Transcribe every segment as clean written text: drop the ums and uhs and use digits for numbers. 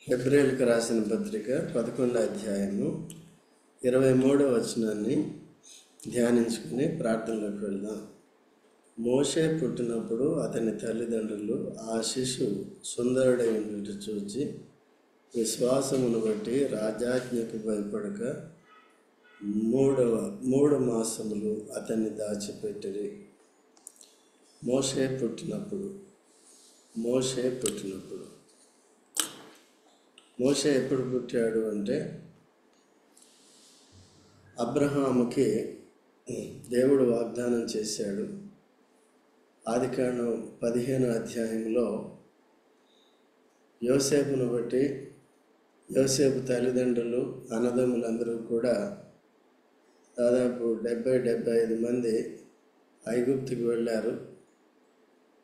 హెబ్రేయులకు రాసిన పత్రిక 11వ అధ్యాయము 23వ వచనాన్ని ధ్యానించుకుని ప్రార్థనలోకి వెళ్దాం. మోషే పుట్టినప్పుడు అతని తల్లిదండ్రులు ఆ శిశువు సుందరుడై ఉన్నట్టు చూచి విశ్వాసమును బట్టి రాజాజ్ఞకు భయపడక 3 మాసములు అతన్ని దాచిపెట్టిరి. మోషే ఎప్పుడు పుట్టాడు అంటే, అబ్రహాముకి దేవుడు వాగ్దానం చేశాడు. ఆదికాండం 15వ అధ్యాయంలో యోసేపును బట్టి యోసేపు తల్లిదండ్రులు అన్నదమ్ములందరూ కూడా దాదాపు 70-75 మంది ఐగుప్తుకి వెళ్ళారు.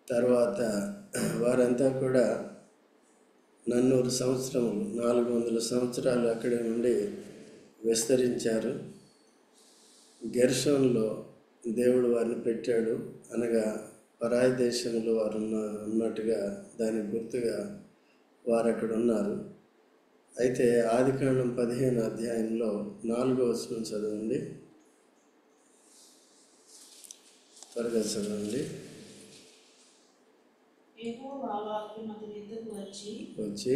తర్వాత వారంతా కూడా 400 సంవత్సరములు 400 సంవత్సరాలు అక్కడి నుండి విస్తరించారు. గెర్షోన్లో దేవుడు వారిని పెట్టాడు, అనగా పరాయి దేశంలో వారు ఉన్నట్టుగా దానికి గుర్తుగా వారు అక్కడ ఉన్నారు. అయితే ఆదికాండం 15వ అధ్యాయంలో 4వ వచనం చదవండి, త్వరగా చదవండి. వచ్చి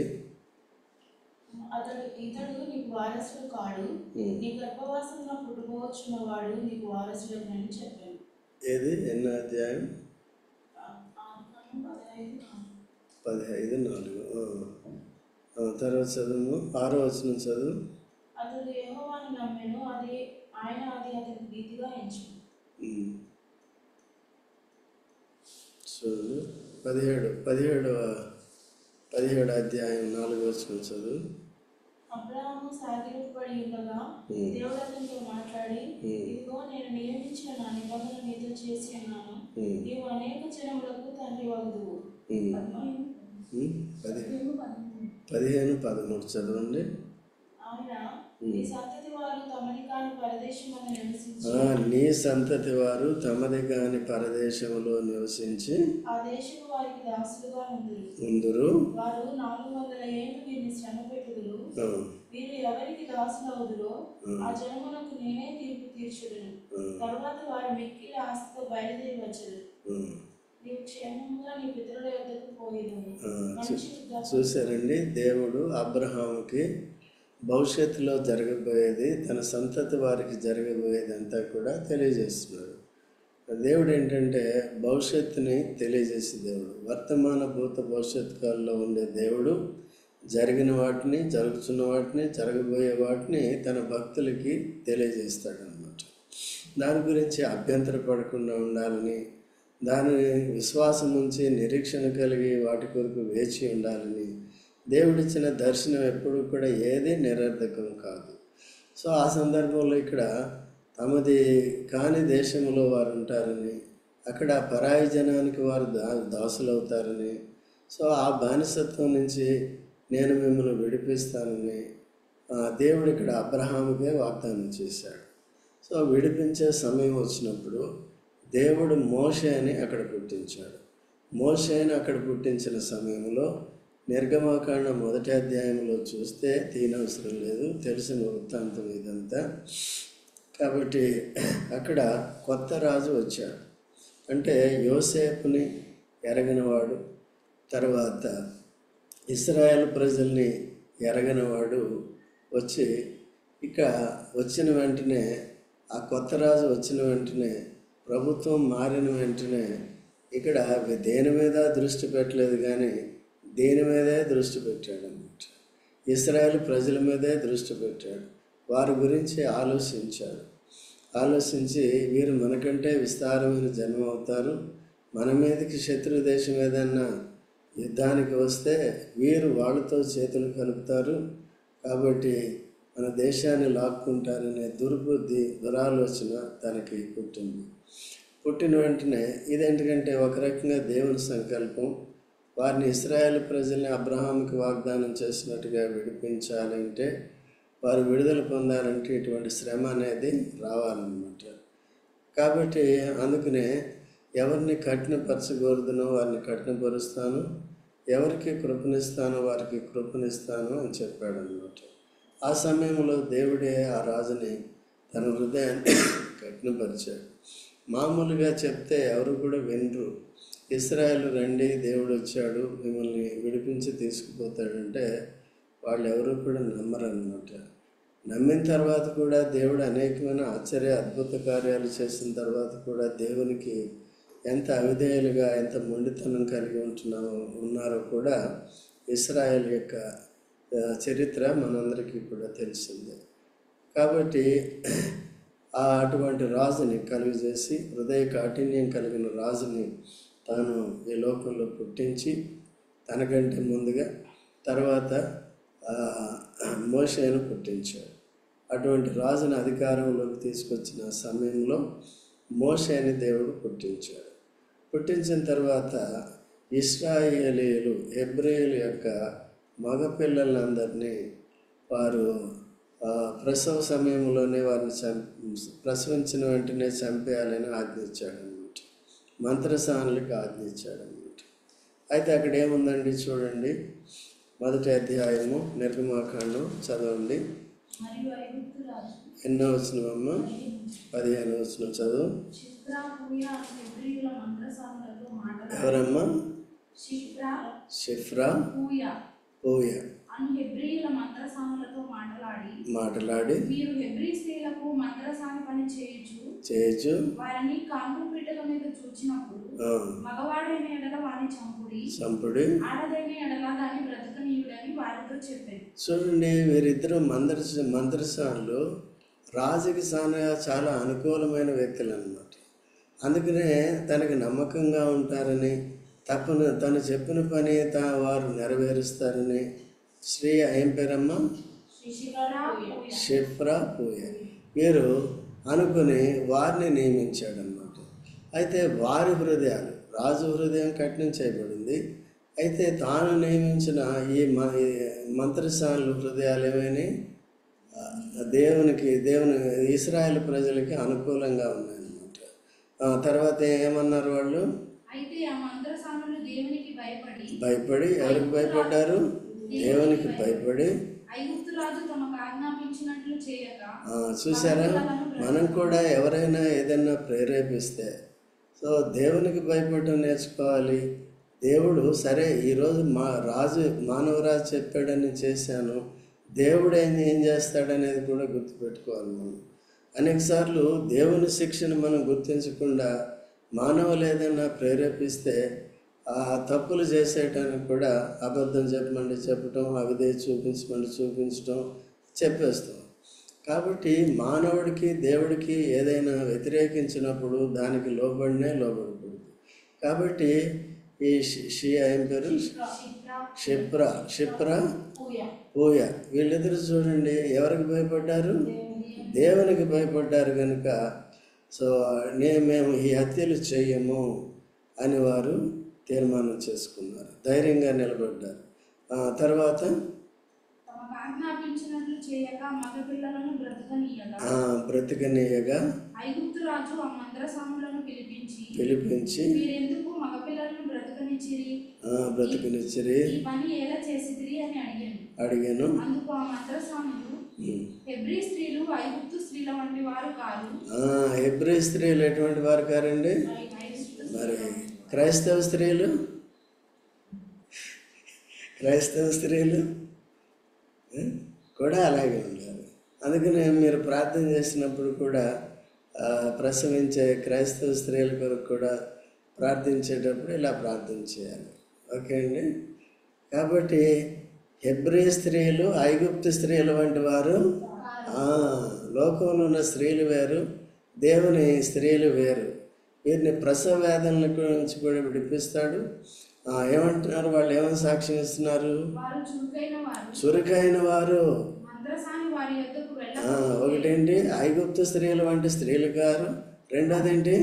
ఇతడు నీకు వారసుడు కాడు, నీ గర్భవాసంలో పుట్టుకోవచ్చున్న వాడు నీకు వారసుడని చెప్పాను. ఏది ఎన్నో అధ్యాయం? 15:4. తర్వాత చదువు 6వ వచనం చదువు. అతడు యెహోవాను నమ్మెను, ఆయన అది అతనికి నీతిగా ఎంచెను. చూడు 17వ అధ్యాయం 4వ వచనం చదువు. అబ్రాహాము సాగిలపడి ఉండగా దేవుడు అతనితో మాట్లాడి, ఇదిగో నేను నియమించిన నా నిబంధన నీతో చేసి ఉన్నాను, నీవు అనేక జనములకు తండ్రి వగుదువు. 15:13 చదవండి. ఆయన నీ సంతతి వారు తమది కాని పరదేశములో నివసించి నీ సంతతి వారు తమది కాని పరదేశములో నివసించి ఆ దేశపు వారికి దాసులుగా ఉందురు. వారు 400 ఏళ్ళు వీరిని శ్రమ పెట్టుదురు. వీరు ఎవరికి దాసులవుదురో ఆ జనములకు నేనే తీర్పు తీర్చుదును. తరువాత వారు మిక్కిలి ఆస్తితో బయలుదేరి వచ్చుదురు. నీవు క్షేమంగా నీ పితరుల యొద్దకు పోయేదము. చూశారండి, దేవుడు అబ్రహాముకి భవిష్యత్తులో జరగబోయేది, తన సంతతి వారికి జరగబోయేది అంతా కూడా తెలియజేస్తున్నాడు. దేవుడు ఏంటంటే భవిష్యత్తుని తెలియజేసే దేవుడు. వర్తమాన భూత భవిష్యత్ కాలంలో ఉండే దేవుడు జరిగిన వాటిని, జరుగుతున్న వాటిని, జరగబోయే వాటిని తన భక్తులకి తెలియజేస్తాడనమాట. దాని గురించి అభ్యంతర పడకుండా ఉండాలని, దాని విశ్వాసం ఉంచి నిరీక్షణ కలిగి వాటి కొరకు వేచి ఉండాలని, దేవుడిచ్చిన దర్శనం ఎప్పుడు కూడా ఏది నిరర్ధకం కాదు. సో ఆ సందర్భంలో ఇక్కడ తమది కాని దేశంలో వారు ఉంటారని, అక్కడ పరాయి జనానికి వారు దాసులవుతారని, సో ఆ బానిసత్వం నుంచి నేను మిమ్మల్ని విడిపిస్తానని దేవుడు ఇక్కడ అబ్రహాముకే వాగ్దానం చేశాడు. సో విడిపించే సమయం వచ్చినప్పుడు దేవుడు మోషేని అక్కడ పుట్టించాడు. మోషేని అక్కడ పుట్టించిన సమయంలో నిర్గమకాండం 1వ అధ్యాయంలో చూస్తే తీనవసరం లేదు, తెలిసిన వృత్తాంతం ఇదంతా. కాబట్టి అక్కడ కొత్త రాజు వచ్చాడు. అంటే యోసేపుని ఎరగనివాడు, తర్వాత ఇశ్రాయేల్ ప్రజల్ని ఎరగనివాడు వచ్చి, ఇక వచ్చిన వెంటనే ఆ కొత్త రాజు వచ్చిన వెంటనే, ప్రభుత్వం మారిన వెంటనే ఇక్కడ దేని మీద దృష్టి పెట్టలేదు, కానీ దేని మీదే దృష్టి పెట్టాడు అన్నమాట. ఇశ్రాయేల్ ప్రజల మీదే దృష్టి పెట్టాడు. వారి గురించి ఆలోచించి వీరు మనకంటే విస్తారమైన జన్మ అవుతారు, మన మీదకి శత్రు దేశం ఏదన్నా యుద్ధానికి వస్తే వీరు వాళ్ళతో చేతులు కలుపుతారు, కాబట్టి మన దేశాన్ని లాక్కుంటారనే దుర్బుద్ధి, దురాలోచన తనకి పుట్టిన వెంటనే ఇదేంటంటే ఒక రకంగా దేవుని సంకల్పం. వారిని ఇశ్రాయేల్ ప్రజల్ని అబ్రహాముకి వాగ్దానం చేసినట్టుగా విడిపించాలంటే, వారు విడుదల పొందాలంటే ఇటువంటి శ్రమ అనేది రావాలన్నమాట. కాబట్టి అందుకనే ఎవరిని కఠినపరచకూడదునో వారిని కఠినపరుస్తాను, ఎవరికి కృపనిస్తానో వారికి కృపనిస్తాను అని చెప్పాడు అన్నమాట. ఆ సమయంలో దేవుడే ఆ రాజుని తన హృదయాన్ని కఠినపరిచాడు. మామూలుగా చెప్తే ఎవరు కూడా వినరు. ఇశ్రాయేలు రండి, దేవుడు వచ్చాడు, మిమ్మల్ని విడిపించి తీసుకుపోతాడంటే వాళ్ళు ఎవరు కూడా నమ్మరు అన్నమాట. నమ్మిన తర్వాత కూడా దేవుడు అనేకమైన అద్భుత కార్యాలు చేసిన తర్వాత కూడా దేవునికి ఎంత అవిధేయులుగా, ఎంత మొండితనం కలిగి ఉన్నారో కూడా ఇశ్రాయేల్ యొక్క చరిత్ర మనందరికీ కూడా తెలిసిందే. కాబట్టి అటువంటి రాజుని కలుగజేసి, హృదయ కాఠిన్యం కలిగిన రాజుని తాను ఈ లోకంలో పుట్టించి, తనకంటే ముందుగా తర్వాత మోషేను పుట్టించాడు. అటువంటి రాజుని అధికారంలోకి తీసుకొచ్చిన సమయంలో మోషేని దేవుడు పుట్టించాడు. పుట్టించిన తర్వాత ఇశ్రాయేలీయులు, హెబ్రీయుల యొక్క మగపిల్లలందరినీ వారు ప్రసవ సమయంలోనే వారిని ప్రసవించిన వెంటనే చంపేయాలని ఆజ్ఞించాడు అన్నమాట. మంత్రసానులకు ఆజ్ఞించాడు అన్నమాట. అయితే అక్కడ ఏముందండి చూడండి, 1వ అధ్యాయము నిర్గమాకాండం చదవండి. ఎన్నో వచనమమ్మ? 15వ వచనం చదువు. ఎవరమ్మా? షిఫ్రా పూయ మాట్లాడి మీరు హెబ్రీ స్త్రీలకు మంత్రసాని పని చేయొచ్చు వారిని కాంపు పీటల మీద చూచినప్పుడు మగవాడైన ఎడల వారిని చంపుడి, ఆడదైన ఎడల దాన్ని బ్రతకనీయుడని వారితో చెప్పారు. చూడండి, వీరిద్దరు మంత్రసానులు రాజుకి చాలా అనుకూలమైన వ్యక్తులు అన్నమాట. అందుకనే తనకి నమ్మకంగా ఉంటారని, తను చెప్పిన పని వారు నెరవేరుస్తారని స్త్రీ ఏం పేరమ్మా? షిఫ్రా పూయ వీరు అనుకుని వారిని నియమించాడనమాట. అయితే వారి హృదయాలు, రాజు హృదయం కఠినం చేయబడింది. అయితే తాను నియమించిన ఈ మంత్రసానుల హృదయాలు ఏమైనా దేవుని ఇశ్రాయేలు ప్రజలకి అనుకూలంగా ఉన్నాయన్నమాట. తర్వాత ఏమన్నారు వాళ్ళు? అయితే ఆ మంత్రసానులు దేవునికి భయపడి ఎవరికి భయపడ్డారు? దేవునికి భయపడి. చూసారా, మనం కూడా ఎవరైనా ఏదైనా ప్రేరేపిస్తే దేవునికి భయపడడం నేర్చుకోవాలి. దేవుడు సరే ఈరోజు మానవరాజు చెప్పాడని చేశాను, దేవుడు ఏం చేస్తాడనేది కూడా గుర్తుపెట్టుకోవాలి. మనం అనేకసార్లు దేవుని శిక్షను మనం గుర్తించకుండా మానవులు ఏదైనా ప్రేరేపిస్తే ఆ తప్పులు చేసేయటానికి కూడా అబద్ధం చెప్పటం, అవిధే చూపించటం చెప్పేస్తాం. కాబట్టి మానవుడికి దేవుడికి ఏదైనా వ్యతిరేకించినప్పుడు దానికి లోబడకూడదు. కాబట్టి ఈ ఏం పేరు? షిప్రా పూయ వీళ్ళిద్దరు చూడండి ఎవరికి భయపడ్డారు? దేవునికి భయపడ్డారు కనుక మేము ఈ హత్యలు చెయ్యము అని వారు తీర్మానం చేసుకున్నారు, ధైర్యంగా నిలబడ్డారు. తర్వాత బ్రతకనీయగా పిలిపించి బ్రతకనిచ్చిరి అడిగాను. హెబ్రీ స్త్రీలు ఎటువంటి వారు కారండి? మరి క్రైస్తవ స్త్రీలు కూడా అలాగే ఉన్నారు. అందుకనే మీరు ప్రార్థన చేసినప్పుడు కూడా ప్రసవించే క్రైస్తవ స్త్రీల కొరకు కూడా ప్రార్థించేటప్పుడు ఇలా ప్రార్థన చేయాలి. ఓకే అండి. కాబట్టి హెబ్రీ స్త్రీలు ఐగుప్తు స్త్రీలు వంటి వారు, లోకంలో ఉన్న స్త్రీలు వేరు, దేవుని స్త్రీలు వేరు. వీరిని ప్రసవ వేదనల గురించి కూడా విడిపిస్తాడు. ఏమంటున్నారు వాళ్ళు? ఏమని సాక్ష్యం ఇస్తున్నారు? చురుకైన వారు. ఒకటేంటి? ఐగుప్తు స్త్రీలు వంటి స్త్రీలు గారు. రెండోదేంటి?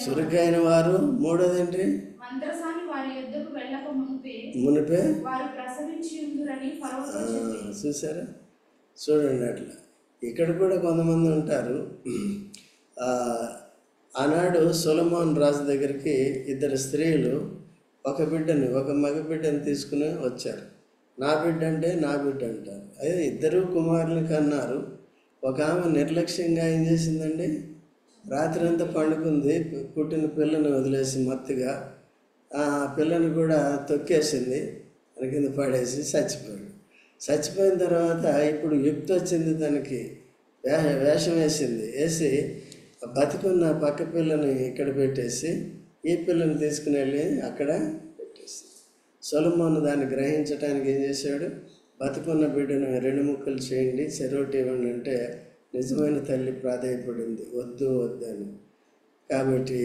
చురుకైన వారు. మూడోదేంటి? మునిపే. చూసారా? చూడండి, అట్లా ఇక్కడ కూడా కొంతమంది ఉంటారు. ఆనాడు సొలొమోను రాజు దగ్గరికి ఇద్దరు స్త్రీలు ఒక మగ బిడ్డని తీసుకుని వచ్చారు. నా బిడ్డ అంటే నా బిడ్డ అంటారు. అదే ఇద్దరు కుమారులు కన్నారు. ఒక ఆమె నిర్లక్ష్యంగా ఏం చేసిందండి, రాత్రి అంతా పండుకుంది, పుట్టిన పిల్లని వదిలేసి మత్తుగా ఆ పిల్లని కూడా తొక్కేసింది, దాని కింద పడేసి చచ్చిపోయాడు. చచ్చిపోయిన తర్వాత ఇప్పుడు యుక్తి వచ్చింది, తనకి వేషం వేసి బతికున్న పక్క పిల్లని ఇక్కడ పెట్టేసి ఈ పిల్లని తీసుకుని వెళ్ళి అక్కడ పెట్టేసి, సొలొమోను దాన్ని గ్రహించడానికి ఏం చేశాడు, బతుకున్న బిడ్డను 2 ముక్కలు చేయండి, చెరోటి ఇవ్వండి అంటే నిజమైన తల్లి ప్రాధాయపడింది, వద్దు అని. కాబట్టి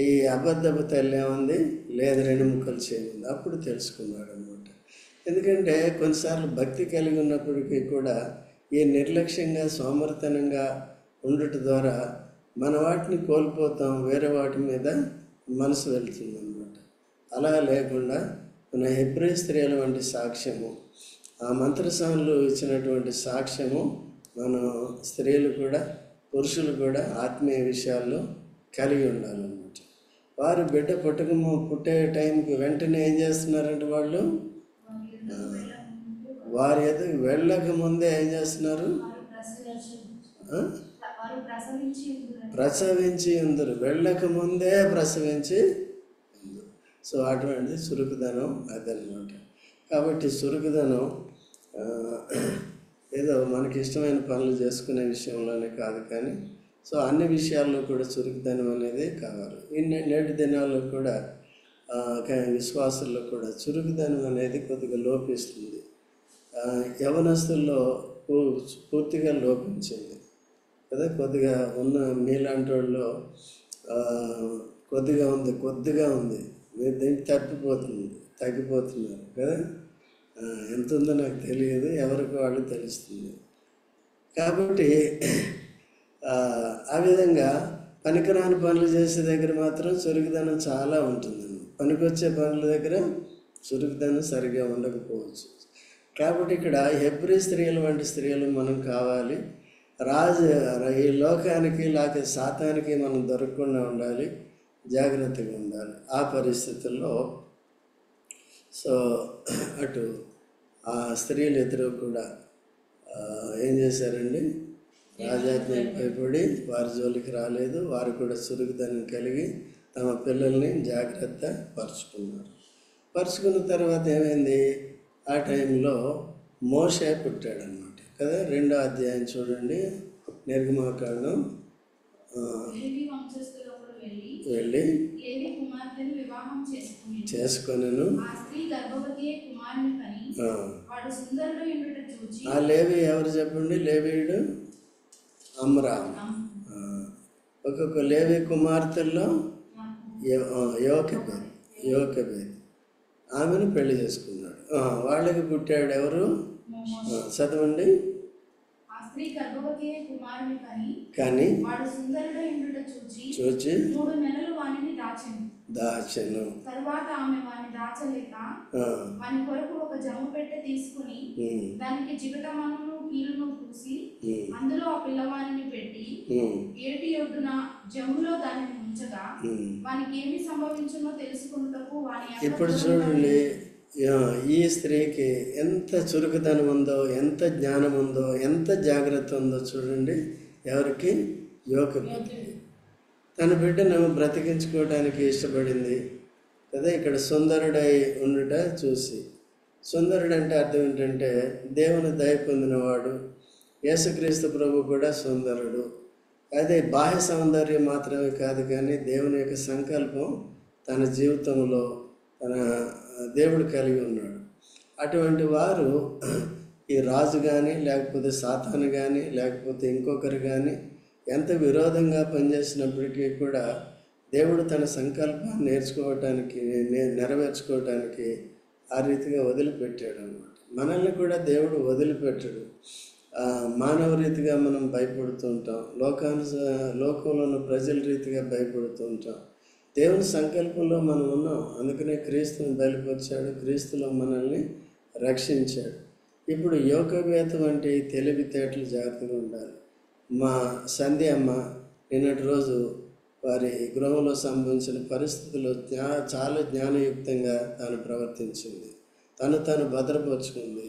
ఈ అబద్ధపు తల్లి ఏముంది, లేదు 2 ముక్కలు చేయండి. అప్పుడు తెలుసుకున్నాడు అనమాట. ఎందుకంటే కొన్నిసార్లు భక్తి కలిగి ఉన్నప్పటికీ కూడా ఈ నిర్లక్ష్యంగా సోమరితనంగా ఉండటం ద్వారా మన వాటిని కోల్పోతాం, వేరే వాటి మీద మనసు వెళ్తుంది అన్నమాట. అలా లేకుండా మన హెబ్రీ స్త్రీల వంటి సాక్ష్యము, ఆ మంత్రసానులు ఇచ్చినటువంటి సాక్ష్యము మన స్త్రీలు కూడా పురుషులు కూడా ఆత్మీయ విషయాల్లో కలిగి ఉండాలన్నమాట. వారు బిడ్డ పుట్టే టైంకి వెంటనే ఏం చేస్తున్నారంటే వాళ్ళు వారి ఎదుగు వెళ్ళక ముందే ఏం చేస్తున్నారు, ప్రసవించి ఉందరు, వెళ్ళక ముందే ప్రసవించి ఉందరు. సో అటువంటి చురుకుదనం అదనమాట. కాబట్టి చురుకుదనం ఏదో మనకి ఇష్టమైన పనులు చేసుకునే విషయంలోనే కాదు, కానీ సో అన్ని విషయాల్లో కూడా చురుకుదనం అనేది కావాలి. నేటి దినాల్లో కూడా విశ్వాసుల్లో కూడా చురుకుదనం అనేది కొద్దిగా లోపిస్తుంది. యవనస్తుల్లో పూర్తిగా లోపించింది కదా. కొద్దిగా ఉన్న మీలాంటి వాళ్ళు కొద్దిగా ఉంది మీరు దీనికి తగ్గిపోతున్నారు కదా. ఎంత ఉందో నాకు తెలియదు, ఎవరికి వాళ్ళు తెలుస్తుంది. కాబట్టి ఆ విధంగా పనికిరాని పనులు చేసే దగ్గర మాత్రం చురుకుదనం చాలా ఉంటుంది. పనికొచ్చే పనుల దగ్గర చురుకుదనం సరిగా ఉండకపోవచ్చు. కాబట్టి ఇక్కడ హెబ్రీ స్త్రీల వంటి స్త్రీలు మనం కావాలి. ఈ లోకానికి లేక సాతానికి మనం దొరకకుండా ఉండాలి, జాగ్రత్తగా ఉండాలి. ఆ పరిస్థితుల్లో సో అటు ఆ స్త్రీలు ఇద్దరు కూడా ఏం చేశారండి, రాజాజ్ఞకు భయపడి వారి జోలికి రాలేదు. వారు కూడా చురుకుదనం కలిగి తమ పిల్లల్ని జాగ్రత్త పరుచుకున్న తర్వాత ఏమైంది, ఆ టైంలో మోషే పుట్టాడనమాట కదా. 2వ అధ్యాయం చూడండి, నిర్గమాకాండం. వెళ్ళి చేసుకొనెను. ఆ లేవి ఎవరు చెప్పండి, లేవీయుడు అమ్రాం. ఒక్కొక్క లేవి కుమార్తెల్లో యోకెబేద్ ఆమెను పెళ్లి చేసుకున్నాడు. వాళ్ళకి పుట్టాడు ఎవరు, చదవండి. కానీ చూచి 3 నెలలు వానిని దాచెను. తరువాత ఆమె వాని దాచలేక వాని కొరకు ఒక జమ్ము పెట్టె తీసుకుని దానికి జిగటమన్నును కీలును పూసి అందులో ఆ పిల్లవానిని పెట్టి ఏటి ఒడ్డున జమ్ములో దానిని ఉంచగా వానికి ఏమి సంభవించునో తెలుసుకున్నటకు వాని. ఇప్పుడు చూడండి, ఈ స్త్రీకి ఎంత చురుకుదనం ఉందో, ఎంత జ్ఞానం ఉందో, ఎంత జాగ్రత్త ఉందో చూడండి. ఎవరికి, యోకెబేదుకి. తన బిడ్డను బ్రతికించుకోవడానికి ఇష్టపడింది కదా. ఇక్కడ సుందరుడై ఉండుట చూసి, సుందరుడు అంటే అర్థం ఏంటంటే దేవుని దయ పొందినవాడు. యేసుక్రీస్తు ప్రభు కూడా సుందరుడు. అదే బాహ్య సౌందర్యం మాత్రమే కాదు, కానీ దేవుని యొక్క సంకల్పం తన జీవితంలో దేవుడు కలిగి ఉన్నాడు. అటువంటి వారు ఈ రాజు కానీ, లేకపోతే సాతాను కానీ, లేకపోతే ఇంకొకరు కానీ ఎంత విరోధంగా పనిచేసినప్పటికీ కూడా దేవుడు తన సంకల్పాన్ని నెరవేర్చుకోవటానికి ఆ రీతిగా వదిలిపెట్టాడు అన్నమాట. మనల్ని కూడా దేవుడు వదిలిపెట్టాడు. మానవ రీతిగా మనం భయపడుతూ ఉంటాం, లోకంలో ఉన్న ప్రజల రీతిగా భయపడుతూ ఉంటాం. దేవుని సంకల్పంలో మనం ఉన్నాం, అందుకనే క్రీస్తుని బయలుపరిచాడు, క్రీస్తులో మనల్ని రక్షించాడు. ఇప్పుడు యోగవేత్త వంటి తెలివితేటలు జాగ్రత్తగా ఉండాలి. మా సంధ్య అమ్మ నిన్నటి రోజు వారి గృహంలో సంభవించిన పరిస్థితుల్లో చాలా జ్ఞానయుక్తంగా తాను ప్రవర్తించింది, తాను భద్రపరుచుకుంది.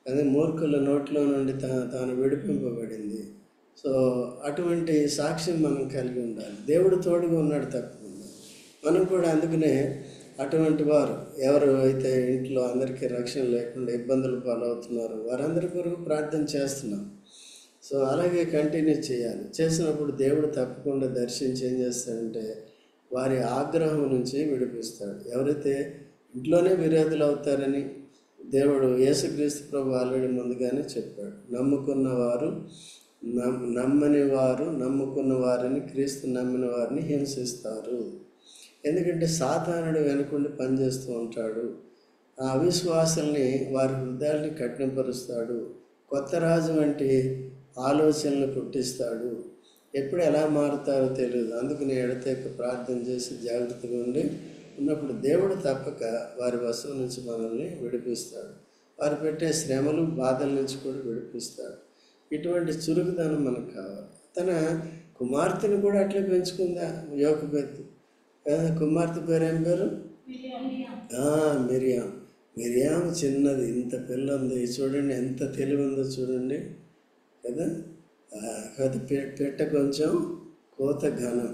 అదే మూర్ఖుల నోట్లో నుండి తాను విడిపింపబడింది. సో అటువంటి సాక్ష్యం మనం కలిగి ఉండాలి. దేవుడు తోడుగా ఉన్నాడు తప్పకుండా. మనం కూడా అందుకనే అటువంటి వారు ఎవరు అయితే ఇంట్లో అందరికీ రక్షణ లేకుండా ఇబ్బందులు పాలవుతున్నారో వారందరి కొరకు ప్రార్థన చేస్తున్నాం. సో అలాగే కంటిన్యూ చేయాలి. చేసినప్పుడు దేవుడు తప్పకుండా దర్శించి ఏం చేస్తాడంటే వారి ఆగ్రహం నుంచి విడిపిస్తాడు. ఎవరైతే ఇంట్లోనే విరోధులు అవుతారని దేవుడు యేసుక్రీస్తు ప్రభు ఆల్రెడీ ముందుగానే చెప్పాడు. నమ్ముకున్న వారిని క్రీస్తు నమ్మిన వారిని హింసిస్తారు. ఎందుకంటే సాతానుడు వెనుకుండి పనిచేస్తూ ఉంటాడు. ఆ అవిశ్వాసాల్ని వారి హృదయాల్ని కఠినపరుస్తాడు. కొత్త రాజు వంటి ఆలోచనలు పుట్టిస్తాడు. ఎప్పుడు ఎలా మారుతారో తెలియదు. అందుకని ఎడతెక్క ప్రార్థన చేసి జాగ్రత్తగా ఉన్నప్పుడు దేవుడు తప్పక వారి వశం నుంచి మనల్ని విడిపిస్తాడు. వారు పెట్టే శ్రమలు బాధల నుంచి కూడా విడిపిస్తాడు. ఇటువంటి చురుకుదనం మనకు కావాలి. తన కుమార్తెను కూడా అట్లే పెంచుకుందా యోకెబెతు. కుమార్తె పేరు ఏం పేరు? మిరియాం. చిన్నది, ఇంత పిల్ల ఉంది చూడండి, ఎంత తెలివి ఉందో చూడండి కదా. పెట్ట కొంచెం కోత ఘనం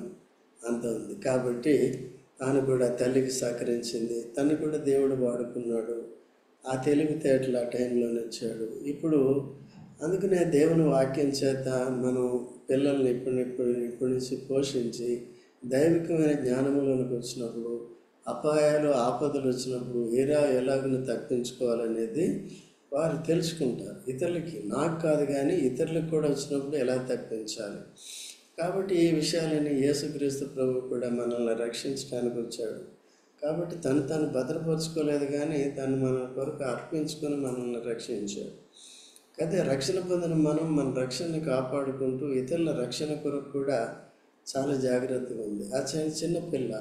అంత ఉంది. కాబట్టి తాను కూడా తల్లికి సహకరించింది. తను కూడా దేవుడు వాడుకున్నాడు. ఆ తెలివితేటలు ఆ టైంలోనే వచ్చాడు. ఇప్పుడు అందుకనే దేవుని వాక్యం చేత మనం పిల్లల్ని ఇప్పటి నుంచి పోషించి దైవికమైన జ్ఞానంలోనికి వచ్చినప్పుడు అపాయాలు ఆపదలు వచ్చినప్పుడు ఎలాగని తప్పించుకోవాలనేది వారు తెలుసుకుంటారు. ఇతరులకి, నాకు కాదు కానీ ఇతరులకు కూడా వచ్చినప్పుడు ఎలా తప్పించాలి. కాబట్టి ఈ విషయాలని యేసుక్రీస్తు ప్రభు కూడా మనల్ని రక్షించడానికి వచ్చాడు. కాబట్టి తను భద్రపరచుకోలేదు కానీ తను మన కొరకు అర్పించుకొని మనల్ని రక్షించాడు. అదే రక్షణ పొందిన మన రక్షణని కాపాడుకుంటూ ఇతరుల రక్షణ కొరకు కూడా చాలా జాగ్రత్తగా ఉంది. ఆ చిన్న పిల్ల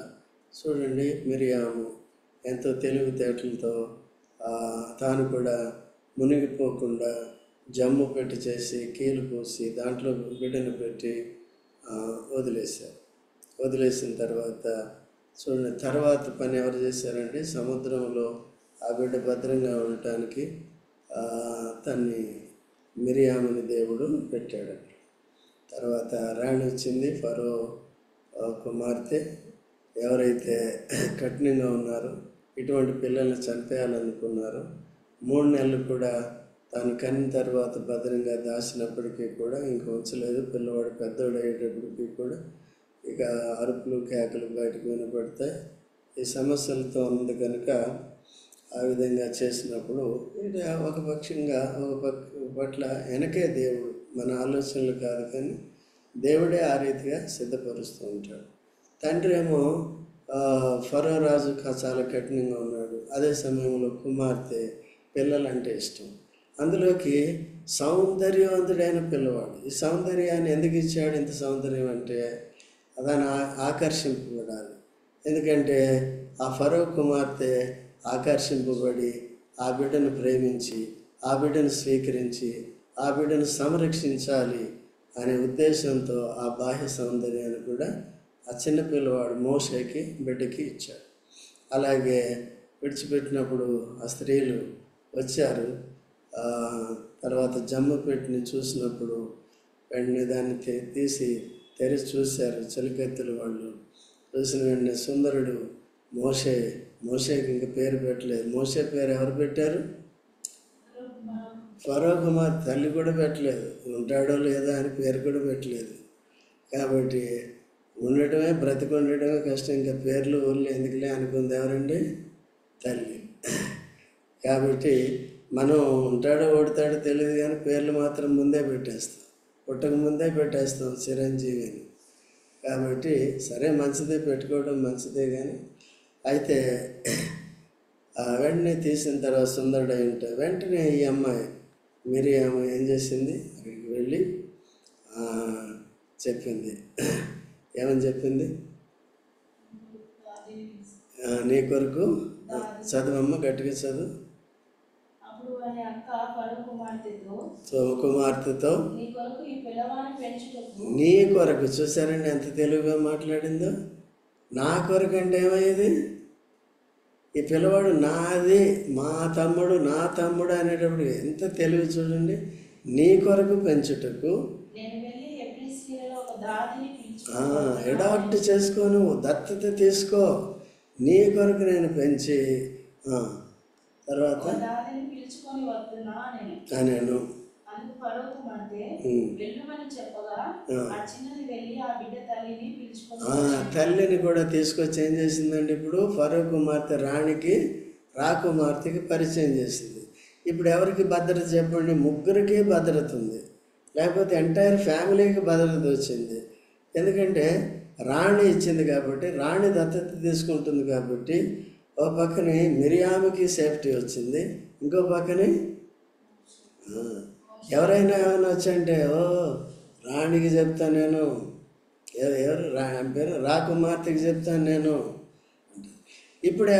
చూడండి, మిరియాము ఎంతో తెలివితేటలతో తాను కూడా మునిగిపోకుండా జమ్ము పెట్టి చేసి కీలు పోసి దాంట్లో బిడ్డను పెట్టి వదిలేసిన తర్వాత చూడండి, తర్వాత పని ఎవరు చేశారంటే సముద్రంలో ఆ బిడ్డ భద్రంగా ఉండటానికి మిరియాముని దేవుడు పెట్టాడు. తర్వాత రాణి వచ్చింది, ఫరో కుమార్తె. ఎవరైతే కఠినంగా ఉన్నారో, ఇటువంటి పిల్లల్ని చంపేయాలనుకున్నారో 3 నెలలు కూడా తాను కన్న తర్వాత భద్రంగా దాచినప్పటికీ కూడా ఇంక ఉంచలేదు. పిల్లవాడు పెద్దవాడు అయ్యేటప్పటికీ కూడా ఇక అరుపులు కేకలు బయటకు వినపడతాయి. ఈ సమస్యలతో ఉంది కనుక ఆ విధంగా చేసినప్పుడు ఒక పట్ల వెనకే దేవుడు, మన ఆలోచనలు కాదు కానీ దేవుడే ఆ రీతిగా సిద్ధపరుస్తూ ఉంటాడు. తండ్రి ఏమో ఫరో రాజు చాలా కఠినంగా ఉన్నాడు. అదే సమయంలో కుమార్తె పిల్లలంటే ఇష్టం. అందులోకి సౌందర్యవంతుడైన పిల్లవాడు. ఈ సౌందర్యాన్ని ఎందుకు ఇచ్చాడు? ఇంత సౌందర్యం అంటే దాన్ని ఆకర్షింపబడాలి. ఎందుకంటే ఆ ఫరో కుమార్తె ఆకర్షింపబడి ఆ బిడ్డను ప్రేమించి ఆ బిడ్డను స్వీకరించి ఆ బిడ్డను సంరక్షించాలి అనే ఉద్దేశంతో ఆ బాహ్య సౌందర్యాన్ని కూడా ఆ చిన్న పిల్లవాడు మోషేకి బిడ్డకి ఇచ్చాడు. అలాగే విడిచిపెట్టినప్పుడు ఆ స్త్రీలు వచ్చారు. తర్వాత జమ్ము పెట్టిని చూసినప్పుడు వెంటనే దాన్ని తీసి తెరిచి చూశారు. చలికెత్తులు వాళ్ళు చూసిన వెంటనే సుందరుడు మోషేకి ఇంక పేరు పెట్టలేదు. మోషే పేరు ఎవరు పెట్టారు? ఫరో కుమార్ తల్లి కూడా పెట్టలేదు. ఉంటాడో లేదా అని పేరు కూడా పెట్టలేదు. కాబట్టి బ్రతికి ఉండటమే కష్టం. ఇంకా పేర్లు ఊళ్ళు ఎందుకులే అనుకుంది ఎవరండి? తల్లి. కాబట్టి మనం ఉంటాడో ఓడతాడో తెలియదు కానీ పేర్లు మాత్రం ముందే పెట్టేస్తాం, పుట్టక ముందే పెట్టేస్తాం చిరంజీవి అని. కాబట్టి సరే, మంచిదే, పెట్టుకోవడం మంచిదే. కానీ అయితే వెంటనే తీసిన తర్వాత సుందరుడు అయి ఉంటే వెంటనే ఈ అమ్మాయి మిరియాము ఏం చేసింది? అక్కడికి వెళ్ళి చెప్పింది. ఏమని చెప్పింది? నీ కొరకు చదువమ్మ, గట్టిగా చదువు. అప్పుడు వారి అక్క ఫరో కుమార్తెతో నీ నీ కొరకు ఈ పిల్లవాడిని పెంచుటకు నీ కొరకు, చూసారండి ఎంత తెలుగుగా మాట్లాడిందో. నా కొరకు అంటే ఏమయ్యేది? ఈ పిల్లవాడు నాది, మా తమ్ముడు, నా తమ్ముడు అనేటప్పుడు ఎంత తెలివి చూడండి. నీ కొరకు పెంచుటకు నేను వెళ్ళి ఎబ్రీ స్త్రీలలో ఒక దాదిని ఎడాప్ట్ చేసుకో, నువ్వు దత్తత తీసుకో, నీ కొరకు నేను పెంచి తర్వాత దాదిని పిలుచుకొని వస్తున్నా నేను అందుకు ఫరో కుమార్తె వెళ్ళమని చెప్పగా ఆ చిన్నది వెళ్ళి ఆ బిడ్డ తల్లిని పిలుచుకొని తల్లిని కూడా తీసుకొచ్చి ఏం చేసిందండి? ఇప్పుడు ఫరో కుమార్తె రాకుమార్తెకి పరిచయం చేసింది. ఇప్పుడు ఎవరికి భద్రత చెప్పండి? ముగ్గురికి భద్రత ఉంది, లేకపోతే ఎంటైర్ ఫ్యామిలీకి భద్రత వచ్చింది. ఎందుకంటే రాణి ఇచ్చింది కాబట్టి, రాణి దత్తత తీసుకుంటుంది కాబట్టి, ఓ పక్కని మిరియాముకి సేఫ్టీ వచ్చింది, ఇంకో పక్కని ఎవరైనా ఏమైనా వచ్చంటే రాణికి చెప్తాను నేను, ఎవరు పేరు రాకుమార్తెకి చెప్తాను నేను. ఇప్పుడు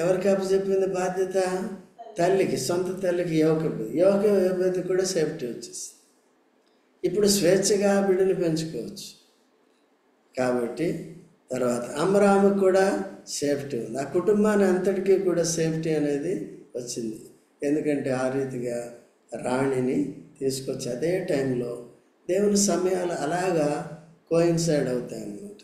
ఎవరికి అప్పచెప్పింది బాధ్యత? తల్లికి, సొంత తల్లికి, యువక కూడా సేఫ్టీ వచ్చేసింది. ఇప్పుడు స్వేచ్ఛగా బిడ్డని పెంచుకోవచ్చు. కాబట్టి తర్వాత అమరాముకు కూడా సేఫ్టీ ఉంది, ఆ కుటుంబాన్ని అంతటికీ కూడా సేఫ్టీ అనేది వచ్చింది. ఎందుకంటే ఆ రీతిగా రాణిని తీసుకొచ్చి అదే టైంలో దేవుని సమయాలు అలాగా కోయిన్సైడ్ అవుతాయి అన్నమాట.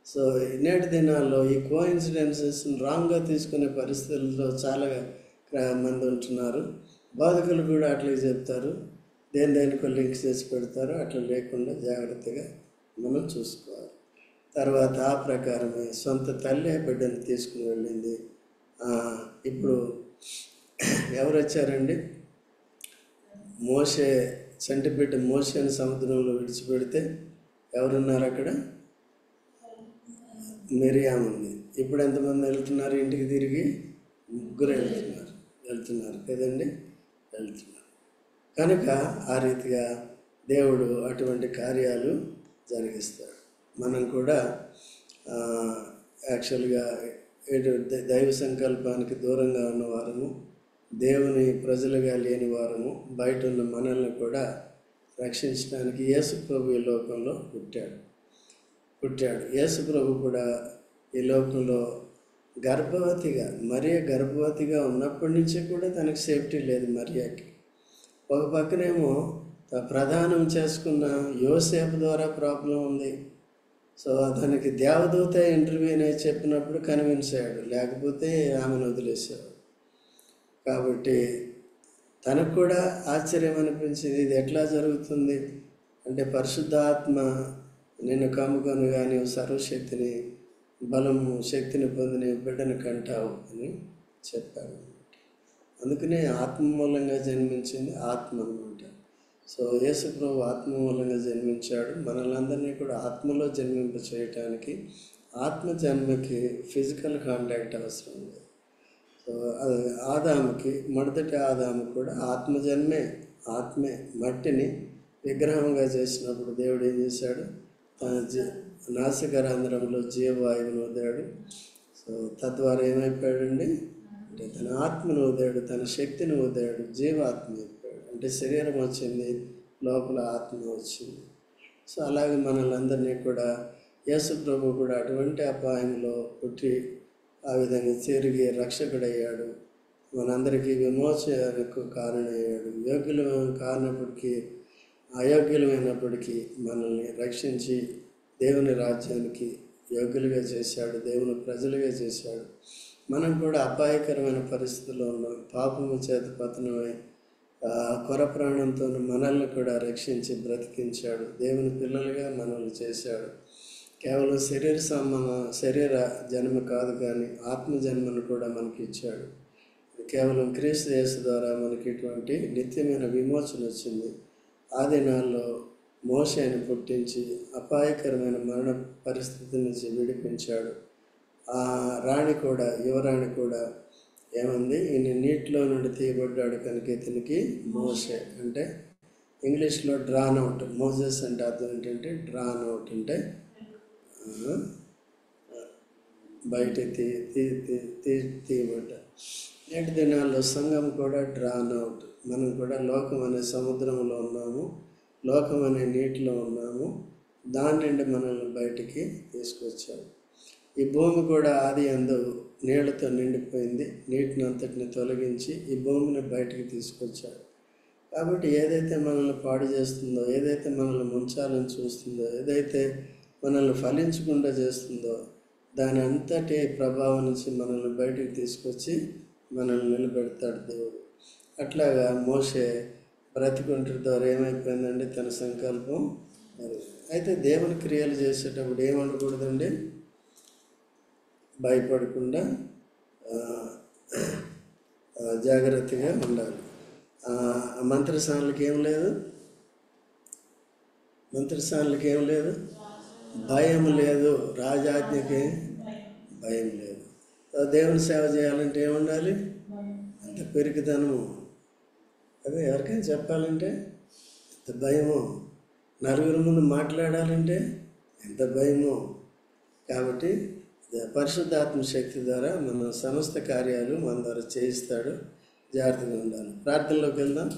సో నేటి దినాల్లో ఈ కోయిన్సిడెన్సెస్ రాంగ్గా తీసుకునే పరిస్థితుల్లో చాలా మంది ఉంటున్నారు. బోధకులు కూడా అట్లే చెప్తారు, దేనికో లింక్స్ చేసి పెడతారు. అట్లా లేకుండా జాగ్రత్తగా మనం చూసుకోవాలి. తర్వాత ఆ ప్రకారమే సొంత తల్లి బిడ్డను తీసుకుని వెళ్ళింది. ఇప్పుడు ఎవరు వచ్చారండి? మోషే చంటిబిడ్డ మోషేని సముద్రంలో విడిచిపెడితే ఎవరున్నారు అక్కడ? మిరియాము ఉంది. ఇప్పుడు ఎంతమంది వెళ్తున్నారు ఇంటికి తిరిగి? ముగ్గురు వెళ్తున్నారు కదండి, వెళ్తున్నారు. కనుక ఆ రీతిగా దేవుడు అటువంటి కార్యాలు జరిగిస్తాడు. మనం కూడా యాక్చువల్గా దైవ సంకల్పానికి దూరంగా ఉన్న వారము, దేవుని ప్రజలుగా లేని వారము, బయట ఉన్న మనల్ని కూడా రక్షించడానికి యేసు ప్రభు ఈ లోకంలో పుట్టాడు. యేసు ప్రభు కూడా ఈ లోకంలో గర్భవతిగా ఉన్నప్పటి నుంచి కూడా తనకు సేఫ్టీ లేదు మరియాకి. ఒక పక్కనేమో ప్రదానం చేసుకున్న యోసేపు ద్వారా ప్రాబ్లం ఉంది. సో అతనికి దేవదూత ఇంటర్వ్యూ అనేది చెప్పినప్పుడు కన్విన్స్ అయ్యాడు, లేకపోతే ఆమెను వదిలేశాడు. కాబట్టి తనకు కూడా ఆశ్చర్యం అనిపించింది, ఇది ఎట్లా జరుగుతుంది అంటే పరిశుద్ధాత్మ నిన్ను కమ్ముకొని కానీ సర్వశక్తిని శక్తిని పొందిన బిడ్డను కంటావు అని చెప్పాడు. అందుకనే ఆత్మ మూలంగా జన్మించింది ఆత్మ అన్నమాట. సో యేసు ప్రభు ఆత్మ మూలంగా జన్మించాడు. మనలందరినీ కూడా ఆత్మలో జన్మింప చేయటానికి ఆత్మ జన్మకి ఫిజికల్ కాంటాక్ట్ అవసరం లేదు. సో ఆదాముకి, మొదటి ఆదాము కూడా ఆత్మే మట్టిని విగ్రహంగా చేసినప్పుడు దేవుడు ఏం చేశాడు? తన నాసికారంధ్రంలో జీవవాయువును వదిలాడు. సో తద్వారా ఏమైపోయాడండి అంటే తన ఆత్మను వదిలాడు, తన శక్తిని వదిలాడు, జీవాత్మ అయిపోయాడు. అంటే శరీరం వచ్చింది, లోపల ఆత్మ వచ్చింది. సో అలాగే మనలందరినీ కూడా యేసు ప్రభు కూడా అటువంటి అపాయంలో పుట్టి ఆ విధంగా తిరిగి రక్షకుడయ్యాడు, మనందరికీ విమోచనకు కారణమయ్యాడు. అయోగ్యులమైనప్పటికీ మనల్ని రక్షించి దేవుని రాజ్యానికి యోగ్యులుగా చేశాడు, దేవుని ప్రజలుగా చేశాడు. మనం కూడా అపాయకరమైన పరిస్థితుల్లో ఉన్నాం, పాపము చేత పతనమై కొర ప్రాణంతో మనల్ని కూడా రక్షించి బ్రతికించాడు, దేవుని పిల్లలుగా మనల్ని చేశాడు. కేవలం శరీర జన్మ కాదు కానీ ఆత్మ జన్మను కూడా మనకి ఇచ్చాడు. కేవలం క్రీస్తు యేసు ద్వారా మనకి ఇటువంటి నిత్యమైన విమోచన వచ్చింది. ఆ దినాల్లో మోషేని పుట్టించి అపాయకరమైన మరణ పరిస్థితి నుంచి విడిపించాడు. ఆ యువరాణి కూడా ఏమంది? ఈయన నీటిలో నుండి తీయబడ్డాడు కనుక ఇతనికి మోషే అంటే ఇంగ్లీష్లో డ్రాన్ అవుట్. మోజెస్ అంటే అర్థం ఏంటంటే డ్రాన్ అవుట్ అంటే బయట తీయబడ్డా. నేటి దినాల్లో సంఘం కూడా డ్రాన్ అవుట్. మనం కూడా లోకం అనే సముద్రంలో ఉన్నాము, లోకం అనే నీటిలో ఉన్నాము. దాని నుండి మనల్ని బయటికి తీసుకొచ్చాడు. ఈ భూమి కూడా ఆది యందు నీళ్లతో నిండిపోయింది. నీటిని అంతటిని తొలగించి ఈ భూమిని బయటికి తీసుకొచ్చాడు. కాబట్టి ఏదైతే మనల్ని పాడు చేస్తుందో, ఏదైతే మనల్ని ముంచాలని చూస్తుందో, ఏదైతే మనల్ని ఫలించకుండా చేస్తుందో, దాని అంతటి ప్రభావం నుంచి మనల్ని బయటికి తీసుకొచ్చి మనల్ని నిలబెడతాడు దేవుడు. అట్లాగా మోషే బ్రతికుంటుడి ద్వారా ఏమైపోయిందండి? తన సంకల్పం మరి. అయితే దేవుని క్రియలు చేసేటప్పుడు ఏమనకూడదండి? భయపడకుండా జాగ్రత్తగా ఉండాలి. మంత్రసానులకి ఏం లేదు, మంత్రసానులకి ఏం లేదు, భయం లేదు. రాజాజ్ఞకి భయం లేదు. దేవుని సేవ చేయాలంటే ఏముండాలి? అంత పెరిగితనము. అదే ఎవరికైనా చెప్పాలంటే ఎంత భయమో, నలుగురు ముందు మాట్లాడాలంటే ఎంత భయమో. కాబట్టి పరిశుద్ధాత్మ శక్తి ద్వారా మన సమస్త కార్యాలు మన ద్వారా చేయిస్తాడు. జాగ్రత్తగా ఉండాలి. ప్రార్థనలోకి వెళ్దాం.